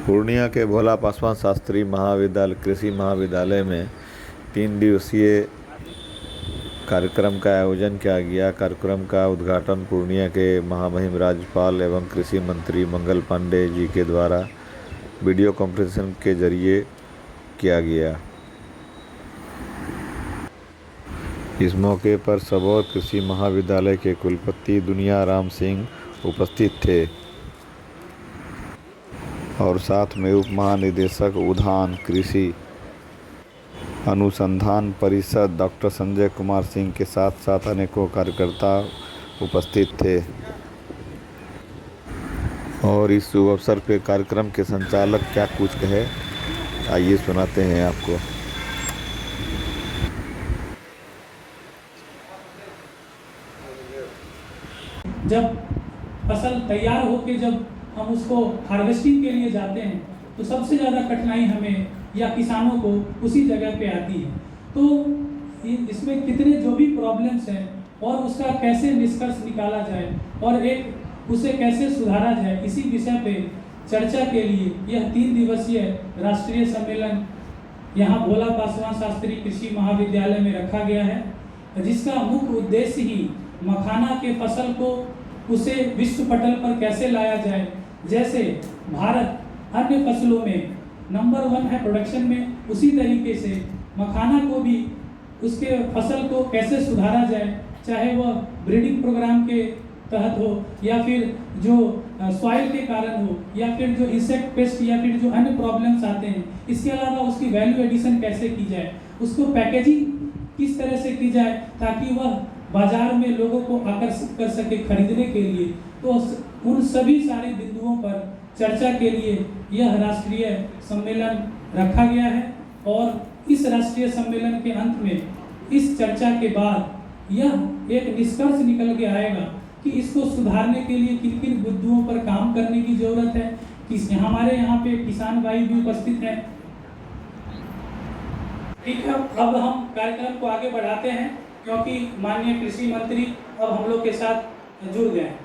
पूर्णिया के भोला पासवान शास्त्री महाविद्यालय कृषि महाविद्यालय में 3 दिवसीय कार्यक्रम का आयोजन किया गया। कार्यक्रम का उद्घाटन पूर्णिया के महामहिम राज्यपाल एवं कृषि मंत्री मंगल पांडे जी के द्वारा वीडियो कॉन्फ्रेंसिंग के जरिए किया गया। इस मौके पर सबौर कृषि महाविद्यालय के कुलपति दुनियाराम सिंह उपस्थित थे और साथ में उप महानिदेशक उद्यान कृषि अनुसंधान परिषद डॉक्टर संजय कुमार सिंह के साथ साथ अनेकों कार्यकर्ता उपस्थित थे। और इस शुभ अवसर पे कार्यक्रम के संचालक क्या कुछ कहे, आइए सुनाते हैं आपको। जब फसल तैयार होकर जब हम उसको हार्वेस्टिंग के लिए जाते हैं तो सबसे ज़्यादा कठिनाई हमें या किसानों को उसी जगह पे आती है। तो इसमें कितने जो भी प्रॉब्लम्स हैं और उसका कैसे निष्कर्ष निकाला जाए और एक उसे कैसे सुधारा जाए, इसी विषय पे चर्चा के लिए यह 3 दिवसीय राष्ट्रीय सम्मेलन यहाँ भोला पासवान शास्त्री कृषि महाविद्यालय में रखा गया है, जिसका मुख्य उद्देश्य ही मखाना के फसल को उसे विश्व पटल पर कैसे लाया जाए। जैसे भारत अन्य फसलों में नंबर 1 है प्रोडक्शन में, उसी तरीके से मखाना को भी उसके फसल को कैसे सुधारा जाए, चाहे वह ब्रीडिंग प्रोग्राम के तहत हो या फिर जो सॉइल के कारण हो या फिर जो इंसेक्ट पेस्ट या फिर जो अन्य प्रॉब्लम्स आते हैं। इसके अलावा उसकी वैल्यू एडिशन कैसे की जाए, उसको पैकेजिंग किस तरह से की जाए ताकि वह बाजार में लोगों को आकर्षित कर सके खरीदने के लिए। तो उन सभी सारे बिंदुओं पर चर्चा के लिए यह राष्ट्रीय सम्मेलन रखा गया है। और इस राष्ट्रीय सम्मेलन के अंत में इस चर्चा के बाद यह एक निष्कर्ष निकल के आएगा कि इसको सुधारने के लिए किन किन बिंदुओं पर काम करने की जरूरत है। कि हमारे यहाँ पे किसान भाई भी उपस्थित हैं। ठीक है, अब हम कार्यक्रम को आगे बढ़ाते हैं क्योंकि माननीय कृषि मंत्री अब हम लोग के साथ जुड़ गए हैं।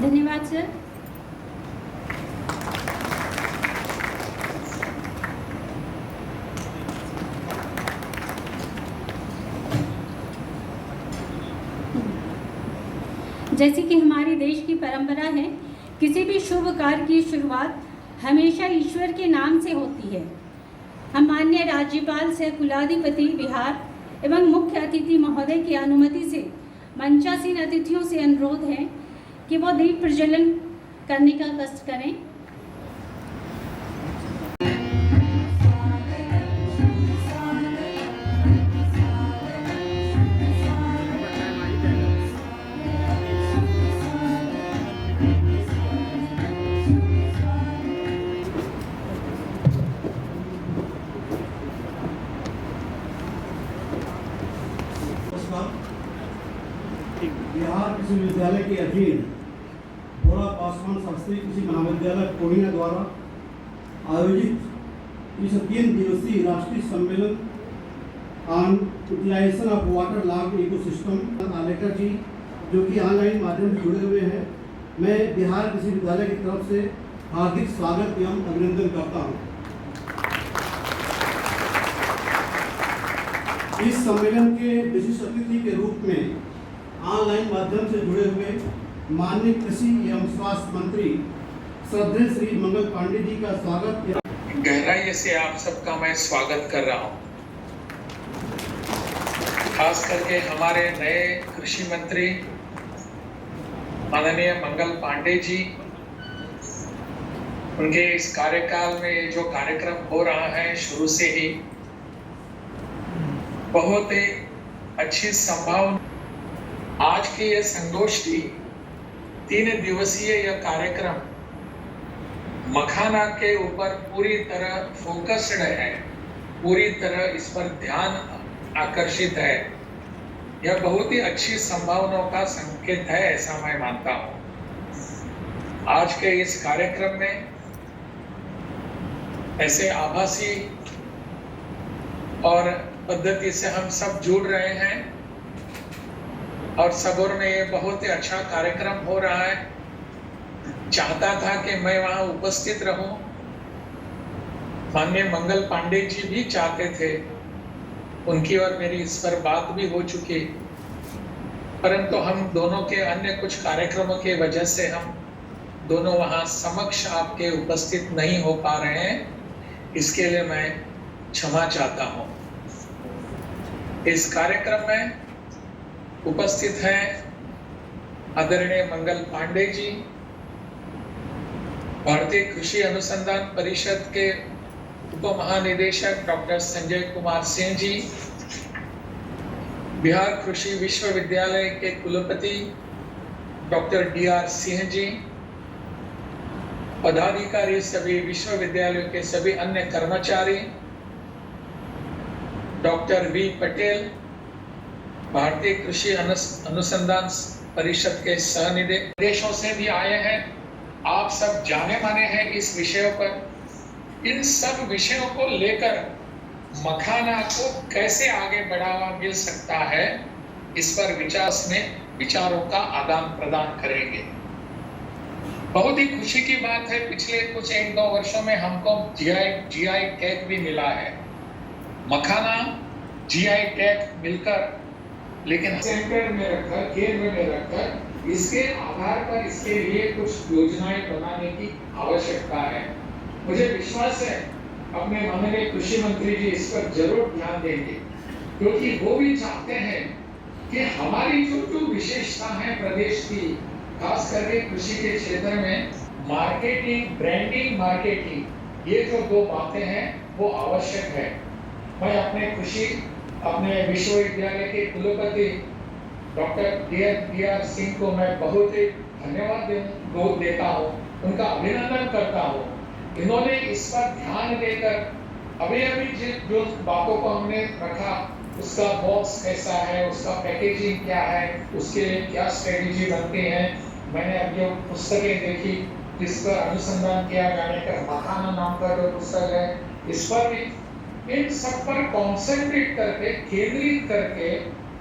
धन्यवाद सर। जैसे कि हमारे देश की परंपरा है, किसी भी शुभ कार्य की शुरुआत हमेशा ईश्वर के नाम से होती है। हम माननीय राज्यपाल सह कुलाधिपति बिहार एवं मुख्य अतिथि महोदय की अनुमति से मंचासीन अतिथियों से अनुरोध है कि वो दीप प्रज्वलन करने का कष्ट करें। बिहार कृषि विश्वविद्यालय के अधीन भोला पासवान शास्त्री कृषि महाविद्यालय पूर्णिया द्वारा आयोजित इस 3 दिवसीय राष्ट्रीय सम्मेलन on utilization of waterlogged ecosystem Alekar ji जो कि ऑनलाइन माध्यम से जुड़े हुए हैं, मैं बिहार कृषि विश्वविद्यालय की तरफ से हार्दिक स्वागत एवं अभिनंदन करता हूँ। इस सम्मेलन के विशिष्ट अतिथि के रूप में ऑनलाइन माध्यम से जुड़े हुए माननीय कृषि एवं स्वास्थ्य मंत्री श्रद्धेय श्री मंगल पांडे जी का स्वागत। गहराई से आप सबका मैं स्वागत कर रहा हूं। खास करके हमारे नए कृषि मंत्री माननीय मंगल पांडे जी, उनके इस कार्यकाल में जो कार्यक्रम हो रहा है शुरू से ही बहुत ही अच्छी संभावना। आज की यह संगोष्ठी 3 दिवसीय यह कार्यक्रम मखाना के ऊपर पूरी तरह फोकस्ड है, पूरी तरह इस पर ध्यान आकर्षित है। यह बहुत ही अच्छी संभावनाओं का संकेत है, ऐसा मैं मानता हूं। आज के इस कार्यक्रम में ऐसे आभासी और पद्धति से हम सब जुड़ रहे हैं और सबोर में ये बहुत ही अच्छा कार्यक्रम हो रहा है। चाहता था कि मैं वहां उपस्थित रहूं, माननीय मंगल पांडे जी भी चाहते थे, उनकी और मेरी इस पर बात भी हो चुकी, परंतु हम दोनों के अन्य कुछ कार्यक्रमों की वजह से हम दोनों वहां समक्ष आपके उपस्थित नहीं हो पा रहे हैं। इसके लिए मैं क्षमा चाहता हूं। इस कार्यक्रम में उपस्थित हैं आदरणीय मंगल पांडे जी, भारतीय कृषि अनुसंधान परिषद के उप महानिदेशक डॉक्टर संजय कुमार सिंह जी, बिहार कृषि विश्वविद्यालय के कुलपति डॉक्टर DR सिंह जी, पदाधिकारी, सभी विश्वविद्यालयों के सभी अन्य कर्मचारी, डॉक्टर V पटेल, भारतीय कृषि अनुसंधान परिषद के सहनिदेशों से भी आए हैं। आप सब जाने माने हैं इस विषयों पर। इन सब विषयों को लेकर मखाना को कैसे आगे बढ़ावा मिल सकता है, इस पर विचारों का आदान प्रदान करेंगे। बहुत ही खुशी की बात है, पिछले कुछ 1-2 वर्षों में हमको GI टैग भी मिला है। मखाना GI टैग मिलकर, लेकिन सेंटर में रखकर, केंद्र में रखकर, इसके आधार पर इसके लिए कुछ योजनाएं बनाने की आवश्यकता है। मुझे विश्वास है अपने माननीय कृषि मंत्री जी इस पर जरूर ध्यान देंगे, क्योंकि वो भी चाहते हैं कि हमारी जो विशेषता है प्रदेश की, खास करके कृषि के क्षेत्र में मार्केटिंग, ब्रांडिंग, मार्केटिंग, ये जो 2 बातें हैं वो आवश्यक है। मैं अपने विश्वविद्यालय के कुलपति डॉक्टर DR सिंह को मैं बहुत ही धन्यवाद देता हूँ, उनका अभिनंदन करता हूँ। इन्होंने इस पर ध्यान देकर अभी जो बातों को हमने रखा, उसका बॉक्स कैसा है, उसका पैकेजिंग क्या है, उसके लिए क्या स्ट्रेटेजी बनती है। मैंने अब जो पुस्तकें देखी, जिस पर अनुसंधान किया जाने का मखाना नाम का जो पुस्तक है, इस पर भी इन सब पर कॉन्सेंट्रेट करके, केंद्रित करके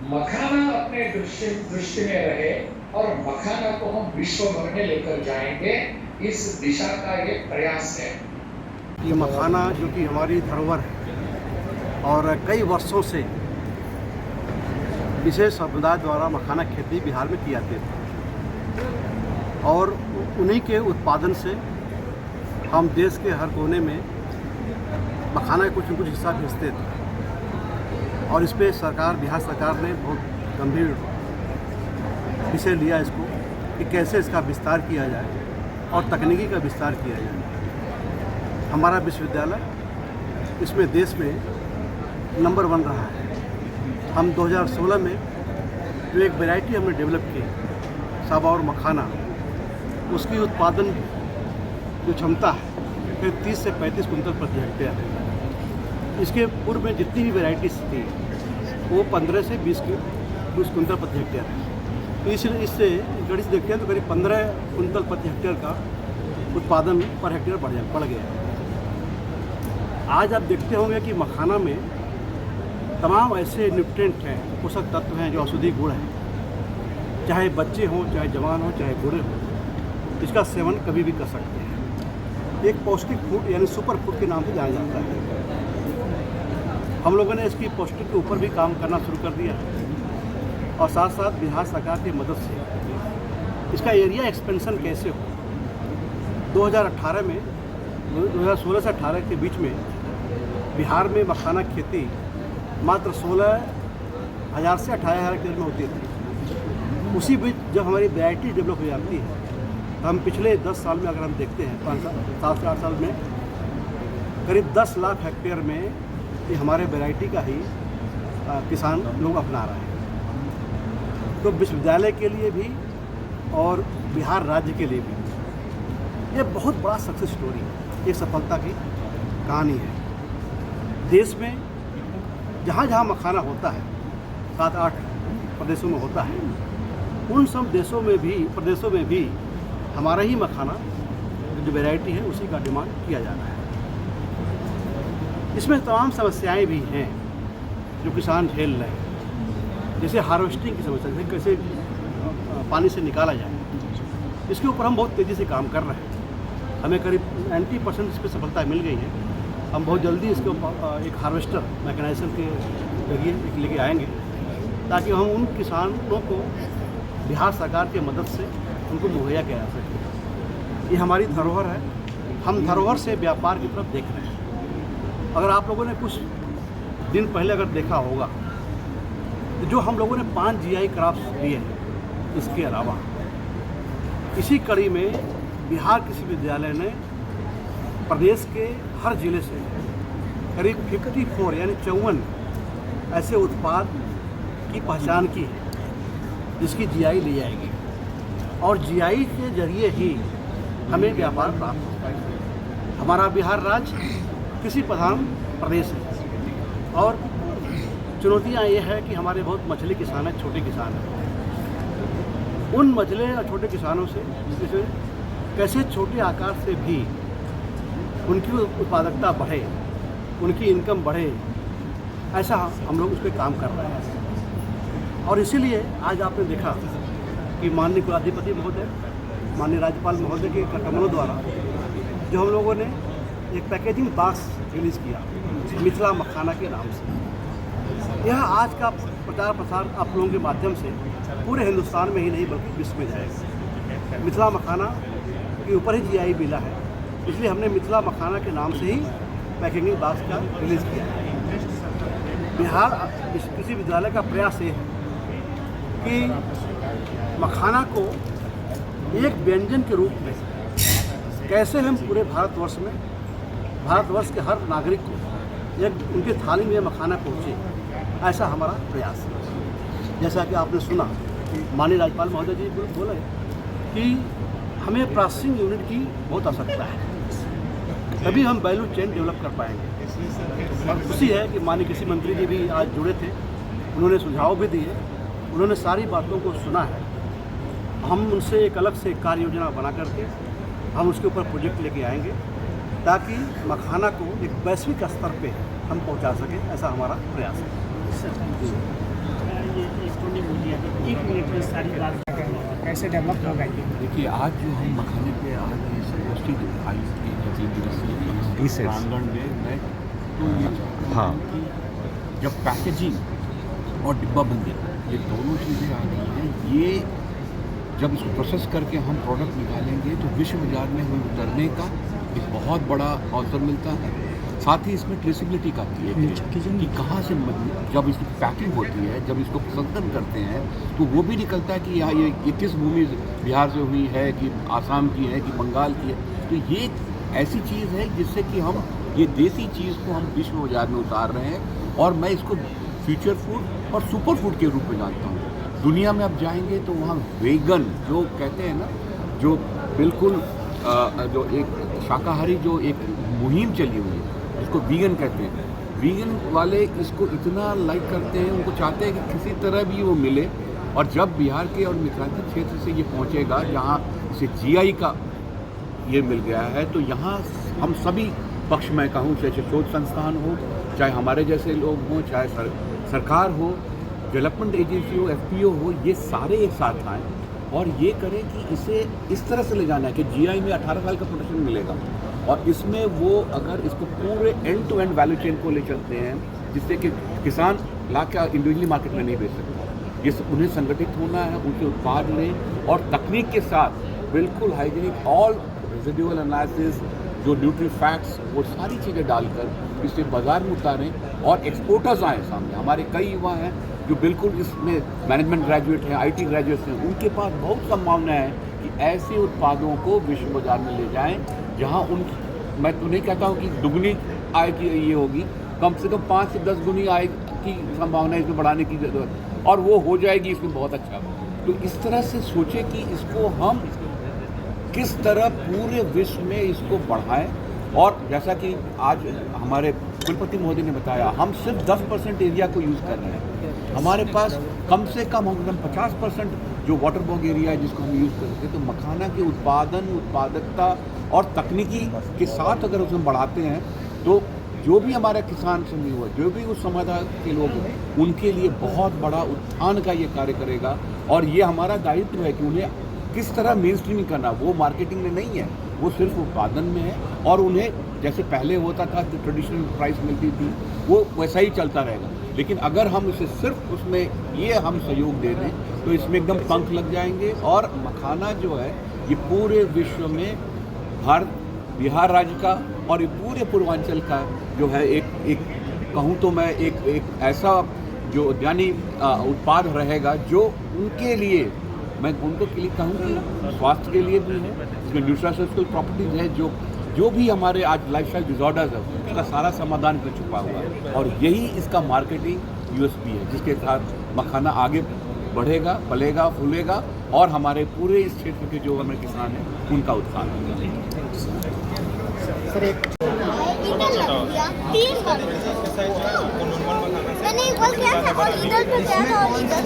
मखाना अपने दृष्टि में रहे और मखाना को हम विश्व भर में लेकर जाएंगे, इस दिशा का ये प्रयास है। ये मखाना जो कि हमारी धरोहर है और कई वर्षों से विशेष समुदाय द्वारा मखाना खेती बिहार में की जाती थी और उन्हीं के उत्पादन से हम देश के हर कोने में मखाना का कुछ न कुछ हिस्सा भेजते थे। और इस पर बिहार सरकार ने बहुत गंभीर विषय लिया इसको कि कैसे इसका विस्तार किया जाए और तकनीकी का विस्तार किया जाए। हमारा विश्वविद्यालय इसमें देश में नंबर 1 रहा है। हम 2016 में जो एक वैरायटी हमने डेवलप की, सावा और मखाना, उसकी उत्पादन जो क्षमता है फिर 30 से 35 कुंतल प्रति हेक्टेयर है। इसके पूर्व में जितनी भी वैरायटीज थी वो 15 से 20 कुंतल प्रति हेक्टेयर है। तो इससे गणित देखते हैं तो करीब 15 कुंतल प्रति हेक्टेयर का उत्पादन पर हेक्टेयर बढ़ गया है। आज आप देखते होंगे कि मखाना में तमाम ऐसे न्यूट्रिएंट हैं, पोषक तत्व हैं, जो औषधि गुण हैं। चाहे बच्चे हों, चाहे जवान हों, चाहे बूढ़े हों, इसका सेवन कभी भी कर सकते हैं। एक पौष्टिक फूड यानी सुपर फूड के नाम से जाना जाता है। हम लोगों ने इसकी पौष्टिक के ऊपर भी काम करना शुरू कर दिया और साथ साथ बिहार सरकार की मदद से इसका एरिया एक्सपेंशन कैसे हो। 2018 में 2016 से 18 के बीच में बिहार में मखाना खेती मात्र 16,000 से 18,000 हेक्टेयर में होती थी। उसी बीच जब हमारी वैरायटी डेवलप हो जाती है तो हम पिछले 10 साल में अगर हम देखते हैं, 7 से 8 साल में करीब 10 लाख हेक्टेयर में ये हमारे वैरायटी का ही किसान लोग अपना रहे हैं। तो विश्वविद्यालय के लिए भी और बिहार राज्य के लिए भी ये बहुत बड़ा सक्सेस स्टोरी है, एक सफलता की कहानी है। देश में जहाँ जहाँ मखाना होता है, 7-8 प्रदेशों में होता है, उन सब देशों में भी प्रदेशों में भी हमारा ही मखाना जो वैरायटी है उसी का डिमांड किया जा रहा है। इसमें तमाम समस्याएं भी हैं जो किसान झेल रहे हैं, जैसे हार्वेस्टिंग की समस्या, जैसे कैसे पानी से निकाला जाए, इसके ऊपर हम बहुत तेज़ी से काम कर रहे हैं। हमें करीब 90% इस पर सफलता मिल गई है। हम बहुत जल्दी इसको एक हार्वेस्टर मैकेनाइजेशन के जरिए लेके आएंगे ताकि हम उन किसानों को बिहार सरकार की मदद से उनको मुहैया किया जा सके। ये हमारी धरोहर है, हम धरोहर से व्यापार की तरफ देख रहे हैं। अगर आप लोगों ने कुछ दिन पहले अगर देखा होगा तो जो हम लोगों ने 5 GI क्रॉप्स दिए हैं, इसके अलावा इसी कड़ी में बिहार कृषि विश्वविद्यालय ने प्रदेश के हर जिले से करीब 54 यानी 54 ऐसे उत्पाद की पहचान की है जिसकी GI ली जाएगी और GI के जरिए ही हमें व्यापार प्राप्त हो पाएगा। हमारा बिहार राज्य कृषि प्रधान प्रदेश है और चुनौतियाँ ये है कि हमारे बहुत मछली किसान हैं, छोटे किसान हैं। उन मछली और छोटे किसानों से जैसे कैसे छोटे आकार से भी उनकी उत्पादकता बढ़े, उनकी इनकम बढ़े, ऐसा हम लोग उस पर काम कर रहे हैं। और इसीलिए आज आपने देखा कि माननीय कुलाधिपति महोदय, माननीय राज्यपाल महोदय के कदमों द्वारा जो हम लोगों ने एक पैकेजिंग बॉक्स रिलीज़ किया मिथिला मखाना के नाम से। यह आज का प्रचार प्रसार आप लोगों के माध्यम से पूरे हिंदुस्तान में ही नहीं बल्कि विश्व में जाएगा। मिथिला मखाना के ऊपर ही GI मिला है, इसलिए हमने मिथिला मखाना के नाम से ही पैकेजिंग बॉक्स का रिलीज़ किया है। बिहार कृषि विद्यालय का प्रयास ये है कि मखाना को एक व्यंजन के रूप में कैसे हम पूरे भारतवर्ष के हर नागरिक को एक उनकी थाली में मखाना पहुँचे, ऐसा हमारा प्रयास है। जैसा कि आपने सुना माननीय राज्यपाल महोदय जी बोले कि हमें प्रोसेसिंग यूनिट की बहुत आवश्यकता है, तभी हम वैल्यू चेन डेवलप कर पाएंगे। और खुशी है कि माननीय कृषि मंत्री जी भी आज जुड़े थे, उन्होंने सुझाव भी दिए, उन्होंने सारी बातों को सुना है। हम उनसे एक अलग से कार्य योजना बना करके हम उसके ऊपर प्रोजेक्ट लेके आएंगे ताकि मखाना को एक वैश्विक स्तर पे हम पहुंचा सकें, ऐसा हमारा प्रयास है। ये इलेक्ट्रॉनिक मीडिया की 1 मिनट में सारी बात कैसे डेवलप होगा ये? देखिए, आज जो हम मखाने पे आज ये संगोष्ठी आई थी 3 दिवसीय प्रांगण में, तो ये हाँ कि जब पैकेजिंग और डिब्बाबंदी ये दोनों चीज़ें आ गई हैं, ये जब इसको प्रोसेस करके हम प्रोडक्ट निकालेंगे तो विश्व बाजार में हमें उतरने का एक बहुत बड़ा अवसर मिलता है। साथ ही इसमें ट्रेसिबिलिटी का आती है कि कहाँ से जब इसकी पैकिंग होती है, जब इसको प्रसंस्करण करते हैं तो वो भी निकलता है कि यहाँ ये किस भूमि बिहार से हुई है, कि आसाम की है, कि बंगाल की है। तो ये ऐसी चीज़ है जिससे कि हम ये देसी चीज़ को हम विश्व बाजार में उतार रहे हैं और मैं इसको फ्यूचर फूड और सुपर फूड के रूप में जानता हूँ। दुनिया में अब जाएंगे तो वहाँ वेगन जो कहते हैं ना, जो बिल्कुल जो एक शाकाहारी जो एक मुहिम चली हुई है जिसको वीगन कहते हैं, वीगन वाले इसको इतना लाइक करते हैं, उनको चाहते हैं कि किसी तरह भी वो मिले। और जब बिहार के और मिथिलांचल क्षेत्र से ये पहुँचेगा जहाँ इसे GI का ये मिल गया है, तो यहाँ हम सभी पक्ष में कहूँ, चाहे शोध संस्थान हो, चाहे हमारे जैसे लोग हों, चाहे सरकार हो, डेवलपमेंट एजेंसी हो, FPO हो, ये सारे एक साथ आएँ और ये करें कि इसे इस तरह से ले जाना है कि GI में 18 साल का प्रोटेक्शन मिलेगा और इसमें वो अगर इसको पूरे end to end value chain को ले चलते हैं जिससे कि किसान ला के इंडिविजुअली मार्केट में नहीं बेच सकता। ये उन्हें संगठित होना है, उनके उत्पाद लें और तकनीक के साथ बिल्कुल हाइजीनिक ऑल रेजिडुअल एनालिसिस, जो न्यूट्री फैक्ट्स, वो सारी चीज़ें डालकर इसे बाज़ार में उतारें और एक्सपोर्टर्स आए सामने। हमारे कई युवा हैं जो बिल्कुल इसमें मैनेजमेंट ग्रेजुएट हैं, IT ग्रेजुएट्स हैं, उनके पास बहुत संभावना है कि ऐसे उत्पादों को विश्व बाजार में ले जाएं जहां मैं तो नहीं कहता हूं कि दुगनी आय की ये होगी, कम से कम 5 से 10 गुनी आय की संभावना इसमें बढ़ाने की ज़रूरत, और वो हो जाएगी इसमें बहुत अच्छा। तो इस तरह से सोचें कि इसको हम किस तरह पूरे विश्व में इसको बढ़ाएं। और जैसा कि आज हमारे कुलपति महोदय ने बताया, हम सिर्फ 10% एरिया को यूज़ कर रहे हैं। हमारे पास कम से कम 50% जो वाटर बॉग एरिया है जिसको हम यूज़ करते हैं, तो मखाना के उत्पादकता और तकनीकी के साथ अगर उसमें बढ़ाते हैं तो जो भी हमारा किसान समूह है, जो भी उस समुदाय के लोग हैं, उनके लिए बहुत बड़ा उत्थान का ये कार्य करेगा। और ये हमारा दायित्व है कि उन्हें किस तरह मेन स्ट्रीमिंग करना, वो मार्केटिंग में नहीं है, वो सिर्फ उत्पादन में है। और उन्हें जैसे पहले होता था जो ट्रेडिशनल प्राइस मिलती थी वो वैसा ही चलता रहेगा। लेकिन अगर हम इसे सिर्फ उसमें ये हम सहयोग दे दें तो इसमें एकदम पंख लग जाएंगे। और मखाना जो है ये पूरे विश्व में बिहार राज्य का और ये पूरे पूर्वांचल का जो है एक कहूँ तो मैं एक ऐसा जो उद्यानी उत्पाद रहेगा जो उनके लिए, मैं उनको के लिए कहूँ कि स्वास्थ्य के लिए भी है, इसमें न्यूट्रास्यूटिकल प्रॉपर्टीज है, जो भी हमारे आज लाइफस्टाइल डिसऑर्डर्स है उसका सारा समाधान इसमें छुपा हुआ है। और यही इसका मार्केटिंग यूएसपी है जिसके साथ मखाना आगे बढ़ेगा, फलेगा, फूलेगा और हमारे पूरे इस क्षेत्र के जो हमारे किसान हैं उनका उत्थान होगा। मैंने एक बार किया था और इधर पे किया था और इधर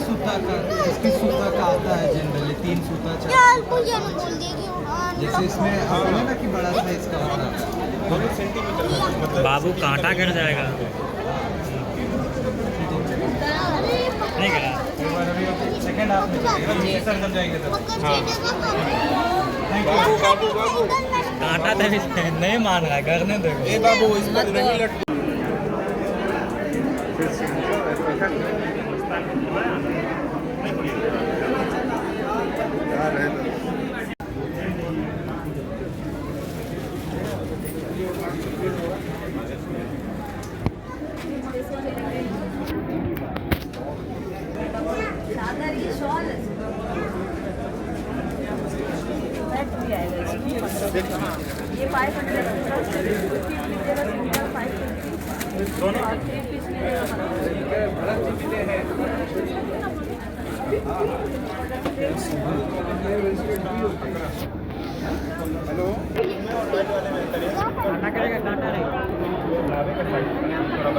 इसकी सूता का आता है जनरली 3 सूता यार मुझे ना बोल दिए कि जैसे इसमें आपने ना कि बड़ा साइज का होता है। बाबू कांटा गिर जाएगा। नहीं गिरा। सेकंड हाफ में सर जम जाएंगे सर। कांटा तो नहीं मान रहा, करने दो। ए बाबू इस पर नहीं लट ये 500 दोनों हेलो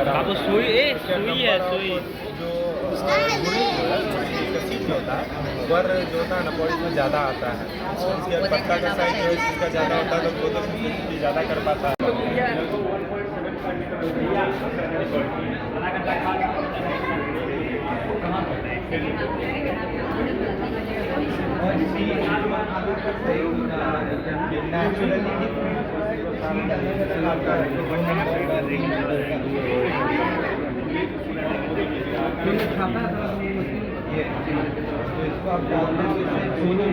बाबू सुई है सुई। वर जो होता है ना बॉडी में ज़्यादा आता है, इसके पत्ता का साइज जो है इसका ज़्यादा होता है तो वो तो ज़्यादा कर पाता है। ये तो इसको आप डालते हो इसमें